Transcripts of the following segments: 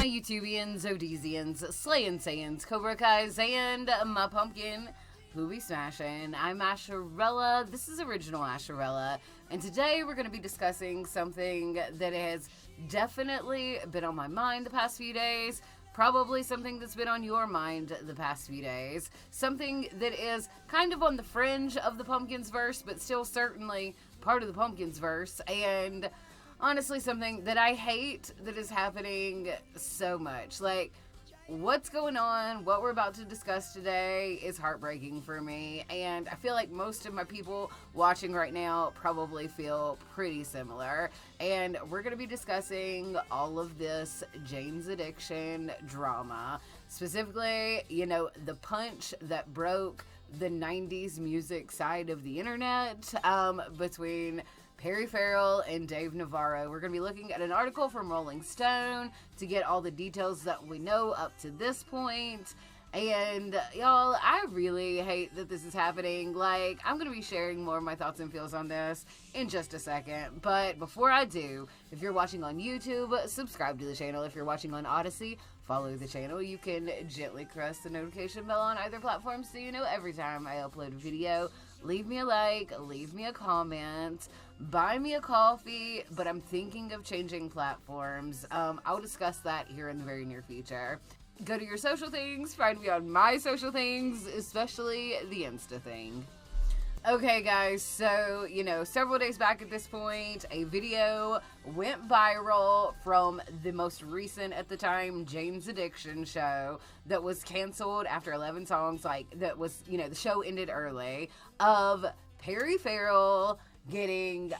YouTubians, Odesians, Slayin' Sayans, Cobra Kais, and my pumpkin who be smashing. I'm Asherella. This is original Asherella, and today we're going to be discussing something that has definitely been on my mind the past few days. Probably something that's been on your mind the past few days. Something that is kind of on the fringe of the Pumpkinsverse, but still certainly part of the Pumpkinsverse. And honestly, something that I hate that is happening so much. Like, what's going on, what we're about to discuss today is heartbreaking for me. And I feel like most of my people watching right now probably feel pretty similar. And we're going to be discussing all of this Jane's Addiction drama. Specifically, the punch that broke the 90s music side of the internet between Perry Farrell and Dave Navarro. We're going to be looking at an article from Rolling Stone to get all the details that we know up to this point. And y'all, I really hate that this is happening. Like, I'm going to be sharing more of my thoughts and feels on this in just a second. But before I do, if you're watching on YouTube, subscribe to the channel. If you're watching on Odyssey, follow the channel. You can gently press the notification bell on either platform so you know every time I upload a video. Leave me a like, leave me a comment, buy me a coffee, but I'm thinking of changing platforms. I'll discuss that here in the very near future. Go to your social things, find me on my social things, especially the Insta thing. Okay guys, so, several days back at this point, a video went viral from the most recent, at the time, Jane's Addiction show that was canceled after 11 songs, the show ended early, of Perry Farrell getting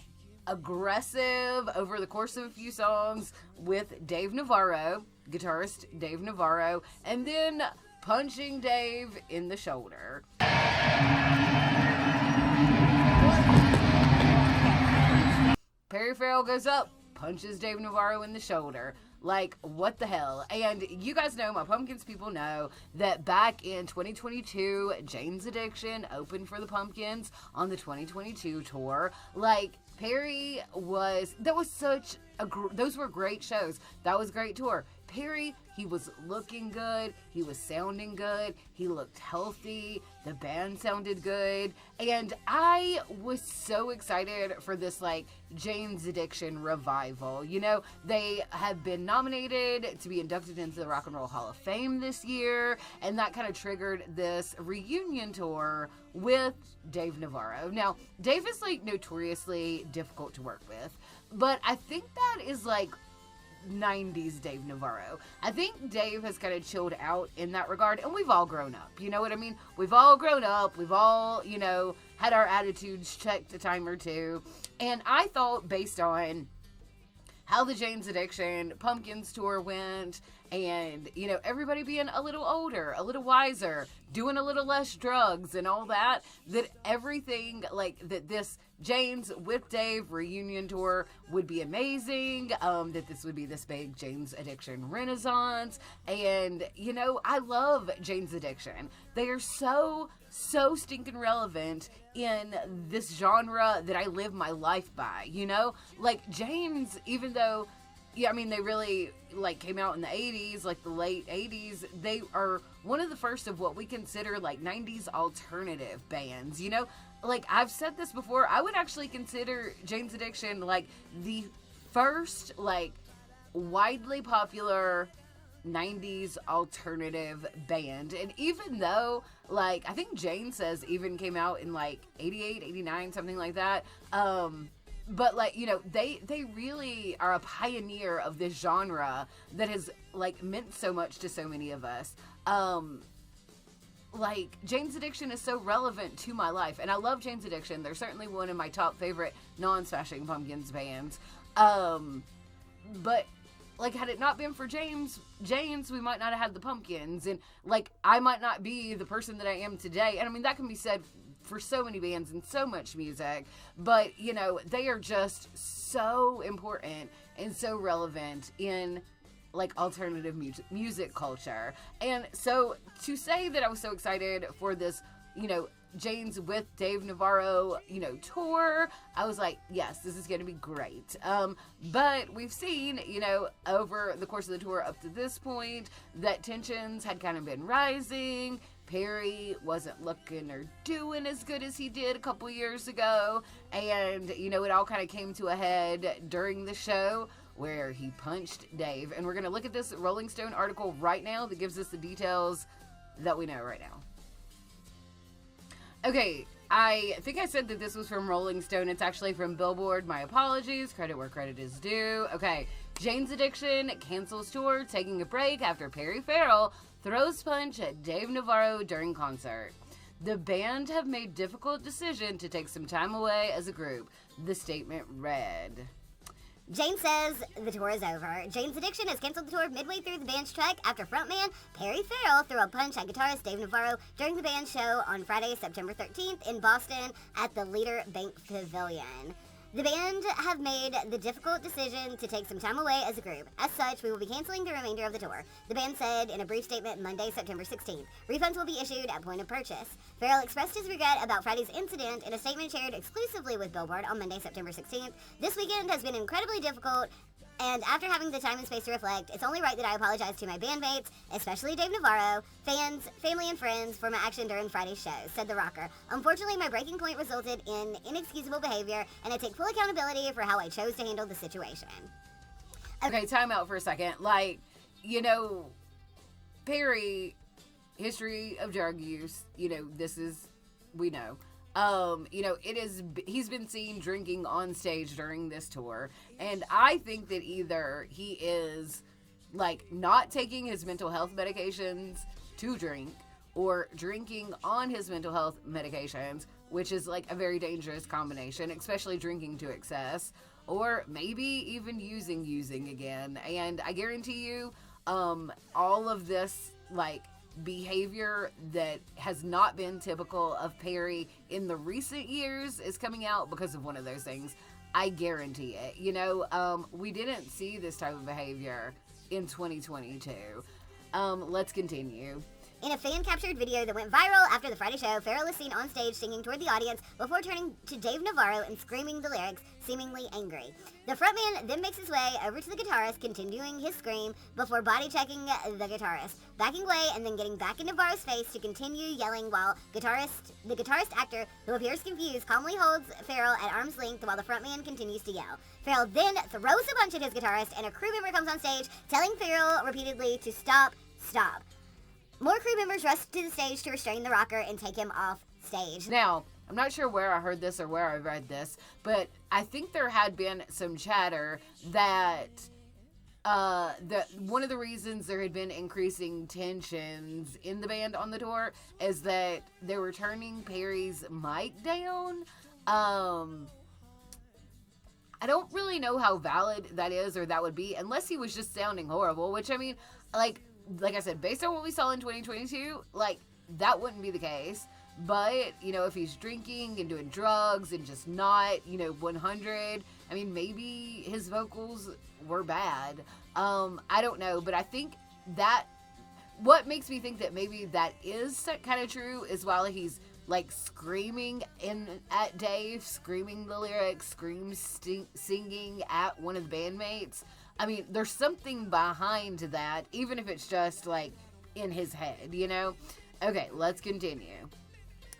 aggressive over the course of a few songs with Dave Navarro, guitarist Dave Navarro, and then punching Dave in the shoulder. Perry Farrell goes up, punches Dave Navarro in the shoulder. Like, what the hell? And you guys know, my Pumpkins people know, that back in 2022, Jane's Addiction opened for the Pumpkins on the 2022 tour. Like, Perry those were great shows. That was a great tour. Perry, he was looking good, he was sounding good, he looked healthy, the band sounded good, and I was so excited for this, Jane's Addiction revival. They have been nominated to be inducted into the Rock and Roll Hall of Fame this year, and that kind of triggered this reunion tour with Dave Navarro. Now, Dave is, notoriously difficult to work with, but I think that is, 90s Dave Navarro. I think Dave has kind of chilled out in that regard, and we've all grown up. You know what I mean? We've all grown up. We've all, had our attitudes checked a time or two. And I thought, based on how the Jane's Addiction Pumpkins tour went, and, everybody being a little older, a little wiser, doing a little less drugs and all that everything, that this Jane's with Dave reunion tour would be amazing, that this would be this big Jane's Addiction renaissance. And, I love Jane's Addiction. They are so stinking relevant in this genre that I live my life by, Jane's, even though, they really, came out in the 80s, the late 80s, they are one of the first of what we consider, 90s alternative bands, I've said this before, I would actually consider Jane's Addiction, the first, widely popular 90s alternative band. And even though, I think Jane Says even came out in, 88, 89, something like that, but, they really are a pioneer of this genre that has, meant so much to so many of us. Jane's Addiction is so relevant to my life, and I love Jane's Addiction. They're certainly one of my top favorite non-Smashing Pumpkins bands. But, had it not been for Jane's, we might not have had the Pumpkins, and, I might not be the person that I am today. And, that can be said for so many bands and so much music, but, they are just so important and so relevant in, alternative music culture. And so, to say that I was so excited for this Jane's with Dave Navarro, tour, I was like, yes, this is going to be great. But we've seen, over the course of the tour up to this point, that tensions had kind of been rising. Perry wasn't looking or doing as good as he did a couple years ago. And, it all kind of came to a head during the show where he punched Dave. And we're going to look at this Rolling Stone article right now that gives us the details that we know right now. Okay, I think I said that this was from Rolling Stone. It's actually from Billboard. My apologies. Credit where credit is due. Okay, Jane's Addiction cancels tour, taking a break after Farrell throws punch at Dave Navarro during concert. The band have made difficult decision to take some time away as a group. The statement read. Jane says the tour is over. Jane's Addiction has canceled the tour midway through the band's trek after frontman Farrell threw a punch at guitarist Dave Navarro during the band's show on Friday, September 13th in Boston at the Leader Bank Pavilion. The band have made the difficult decision to take some time away as a group. As such, we will be canceling the remainder of the tour, the band said in a brief statement Monday, September 16th. Refunds will be issued at point of purchase. Farrell expressed his regret about Friday's incident in a statement shared exclusively with Billboard on Monday, September 16th. This weekend has been incredibly difficult, and after having the time and space to reflect, it's only right that I apologize to my bandmates, especially Dave Navarro, fans, family, and friends for my action during Friday's show, said the rocker. Unfortunately, my breaking point resulted in inexcusable behavior, and I take full accountability for how I chose to handle the situation. Okay, time out for a second. Perry, history of drug use, this is, we know. He's been seen drinking on stage during this tour, and I think that either he is not taking his mental health medications to drink, or drinking on his mental health medications, which is a very dangerous combination, especially drinking to excess, or maybe even using again. And I guarantee you, all of this behavior that has not been typical of Perry in the recent years is coming out because of one of those things. I guarantee it. We didn't see this type of behavior in 2022. Let's continue. In a fan-captured video that went viral after the Friday show, Farrell is seen on stage singing toward the audience before turning to Dave Navarro and screaming the lyrics, seemingly angry. The frontman then makes his way over to the guitarist, continuing his scream before body-checking the guitarist, backing away and then getting back in Navarro's face to continue yelling while the guitarist actor, who appears confused, calmly holds Farrell at arm's length while the frontman continues to yell. Farrell then throws a punch at his guitarist, and a crew member comes on stage, telling Farrell repeatedly to stop. More crew members rush to the stage to restrain the rocker and take him off stage. Now, I'm not sure where I heard this or where I read this, but I think there had been some chatter that one of the reasons there had been increasing tensions in the band on the tour is that they were turning Perry's mic down. I don't really know how valid that is or that would be, unless he was just sounding horrible, which, I mean, like I said, based on what we saw in 2022, that wouldn't be the case. But, if he's drinking and doing drugs and just not, 100, I mean, maybe his vocals were bad. I don't know, but I think that what makes me think that maybe that is kind of true is while he's screaming at Dave, screaming the lyrics, singing at one of the bandmates. I mean, there's something behind that, even if it's just in his head, Okay, let's continue.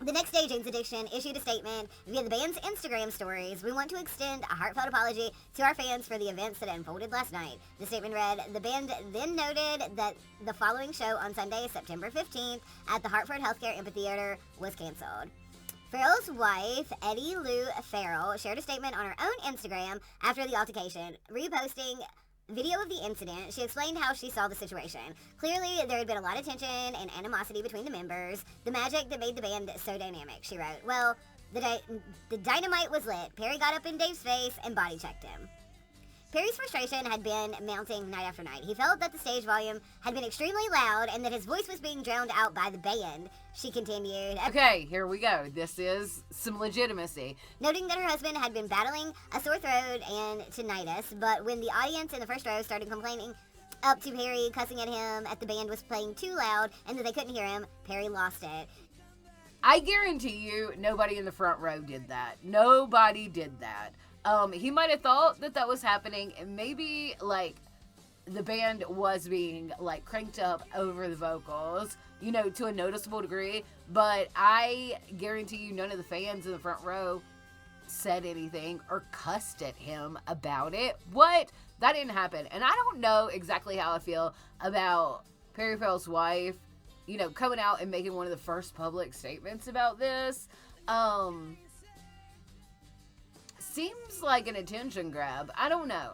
The next day, Jane's Addiction issued a statement via the band's Instagram stories. We want to extend a heartfelt apology to our fans for the events that unfolded last night. The statement read, the band then noted that the following show on Sunday, September 15th, at the Hartford Healthcare Amphitheater was canceled. Farrell's wife, Eddie Lou Farrell, shared a statement on her own Instagram after the altercation, reposting video of the incident. She explained how she saw the situation. Clearly, there had been a lot of tension and animosity between the members, the magic that made the band so dynamic, she wrote. Well, the dynamite was lit. Perry got up in Dave's face and body-checked him. Perry's frustration had been mounting night after night. He felt that the stage volume had been extremely loud and that his voice was being drowned out by the band, she continued. Okay, here we go. This is some legitimacy. Noting that her husband had been battling a sore throat and tinnitus, but when the audience in the first row started complaining up to Perry, cussing at him, at the band was playing too loud and that they couldn't hear him, Perry lost it. I guarantee you nobody in the front row did that. Nobody did that. He might have thought that was happening, and maybe, like, the band was being, like, cranked up over the vocals, you know, to a noticeable degree, but I guarantee you none of the fans in the front row said anything or cussed at him about it. What? That didn't happen. And I don't know exactly how I feel about Perry Farrell's wife, you know, coming out and making one of the first public statements about this. Seems like an attention grab. I don't know.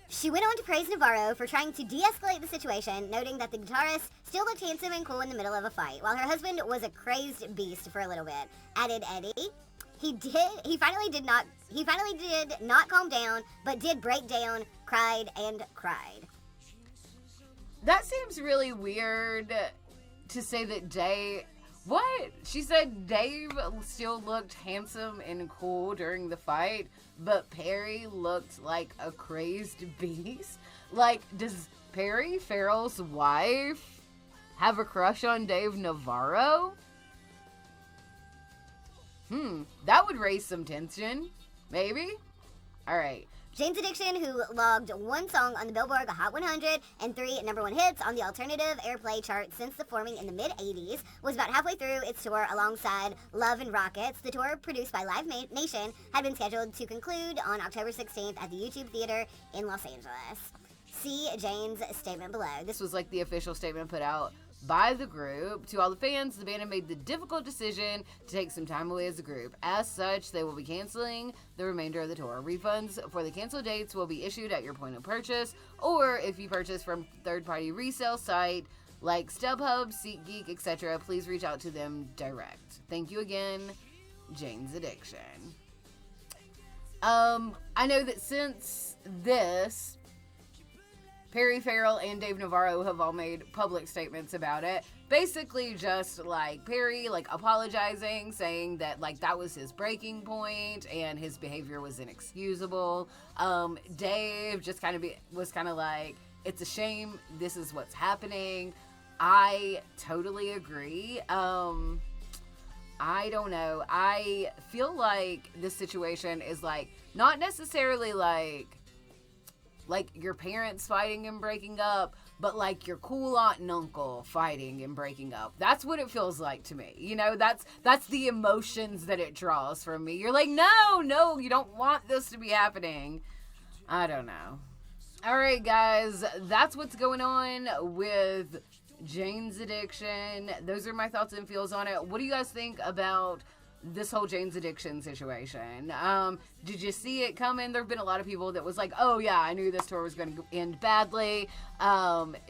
She went on to praise Navarro for trying to de-escalate the situation, noting that the guitarist still looked handsome and cool in the middle of a fight, while her husband was a crazed beast for a little bit. Added Eddie, he finally did not calm down, but did break down, cried, and cried. That seems really weird to say that what? She said Dave still looked handsome and cool during the fight, but Perry looked like a crazed beast? Like, does Perry Farrell's wife have a crush on Dave Navarro? That would raise some tension. Maybe? Alright. Jane's Addiction, who logged one song on the Billboard Hot 100 and 3 #1 hits on the alternative airplay chart since the forming in the mid-'80s, was about halfway through its tour alongside Love and Rockets. The tour, produced by Live Nation, had been scheduled to conclude on October 16th at the YouTube Theater in Los Angeles. See Jane's statement below. This was like the official statement put out by the group. To all the fans, the band have made the difficult decision to take some time away as a group. As such, they will be canceling the remainder of the tour. Refunds for the canceled dates will be issued at your point of purchase, or if you purchase from third-party resale site like StubHub, SeatGeek, etc., please reach out to them direct. Thank you again, Jane's Addiction. I know that since this, Perry Farrell and Dave Navarro have all made public statements about it. Basically just, like, Perry, like, apologizing, saying that, like, that was his breaking point and his behavior was inexcusable. Dave just was kind of like, it's a shame this is what's happening. I totally agree. I don't know. I feel like this situation is, like, not necessarily, like your parents fighting and breaking up, but like your cool aunt and uncle fighting and breaking up. That's what it feels like to me. You know, that's the emotions that it draws from me. You're like, no, you don't want this to be happening. I don't know. All right, guys, that's what's going on with Jane's Addiction. Those are my thoughts and feels on it. What do you guys think about this whole Jane's Addiction situation? Did you see it coming? There have been a lot of people that was like, oh yeah, I knew this tour was going to end badly.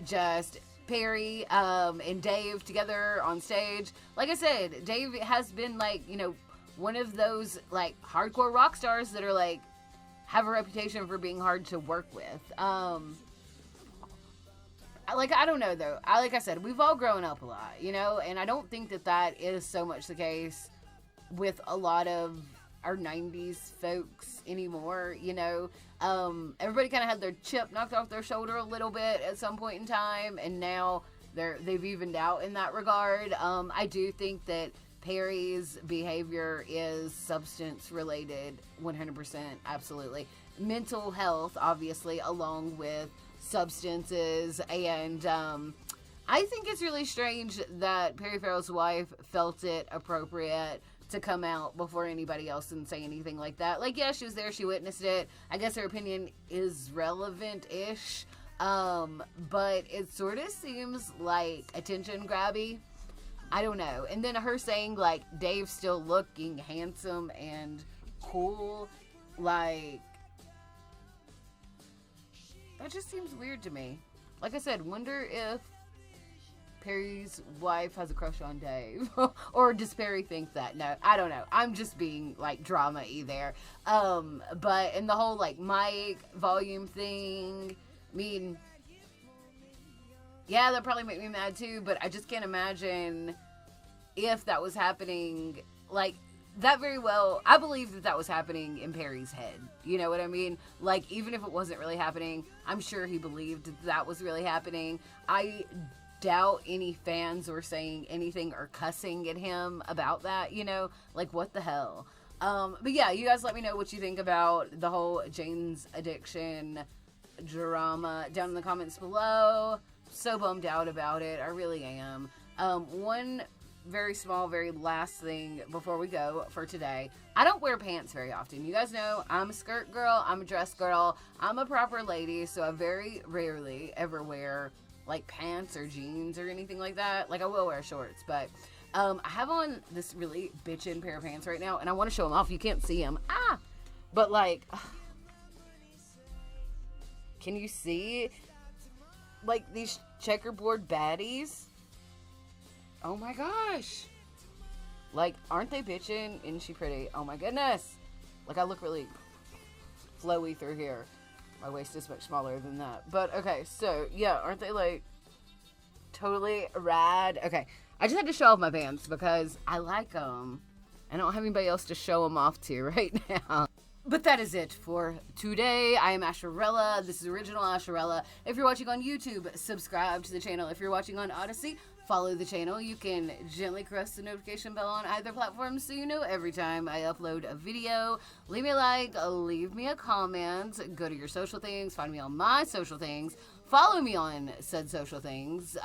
Just Perry and Dave together on stage. Like I said, Dave has been, like, you know, one of those, like, hardcore rock stars that are, like, have a reputation for being hard to work with. I don't know, though. Like I said, we've all grown up a lot, you know, and I don't think that is so much the case with a lot of our 90s folks anymore, you know. Everybody kind of had their chip knocked off their shoulder a little bit at some point in time, and now they've evened out in that regard. I do think that Perry's behavior is substance related, 100%, absolutely. Mental health, obviously, along with substances, and I think it's really strange that Perry Farrell's wife felt it appropriate to come out before anybody else and say anything like that. Like, yeah, she was there, she witnessed it. I guess her opinion is relevant-ish, but it sort of seems like attention grabby. I don't know. And then her saying, like, Dave's still looking handsome and cool, like, that just seems weird to me. Like I said, wonder if Perry's wife has a crush on Dave. Or does Perry think that? No, I don't know. I'm just being, like, drama-y there. But in the whole, like, mic volume thing, I mean, yeah, that probably make me mad too, but I just can't imagine if that was happening, like, that very well, I believe that was happening in Perry's head. You know what I mean? Like, even if it wasn't really happening, I'm sure he believed that was really happening. I doubt any fans were saying anything or cussing at him about that, you know? Like, what the hell? But yeah, you guys let me know what you think about the whole Jane's Addiction drama down in the comments below. So bummed out about it. I really am. One very small, very last thing before we go for today. I don't wear pants very often. You guys know I'm a skirt girl. I'm a dress girl. I'm a proper lady, so I very rarely ever wear like pants or jeans or anything like that. Like, I will wear shorts, but I have on this really bitchin' pair of pants right now, and I want to show them off. You can't see them. But like, can you see like these checkerboard baddies? Oh my gosh. Like, aren't they bitchin'? Isn't she pretty? Oh my goodness. Like, I look really flowy through here. My waist is much smaller than that. But, okay, so, yeah, aren't they, like, totally rad? Okay, I just had to show off my pants because I like them. I don't have anybody else to show them off to right now. But that is it for today. I am Asherella. This is Original Asherella. If you're watching on YouTube, subscribe to the channel. If you're watching on Odyssey, follow the channel. You can gently press the notification bell on either platform so you know every time I upload a video. Leave me a like, leave me a comment, go to your social things, find me on my social things, follow me on said social things,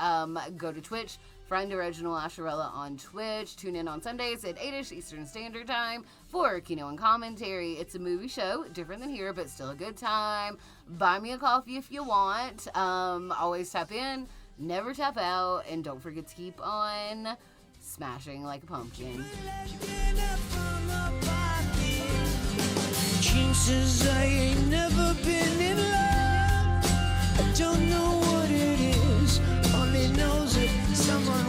go to Twitch, find Original Asherella on Twitch, tune in on Sundays at 8ish Eastern Standard Time for Kino and Commentary. It's a movie show, different than here, but still a good time. Buy me a coffee if you want. Always tap in, never tap out, and don't forget to keep on smashing like a pumpkin. Gene says I ain't never been in love. I don't know what it is. Only knows that someone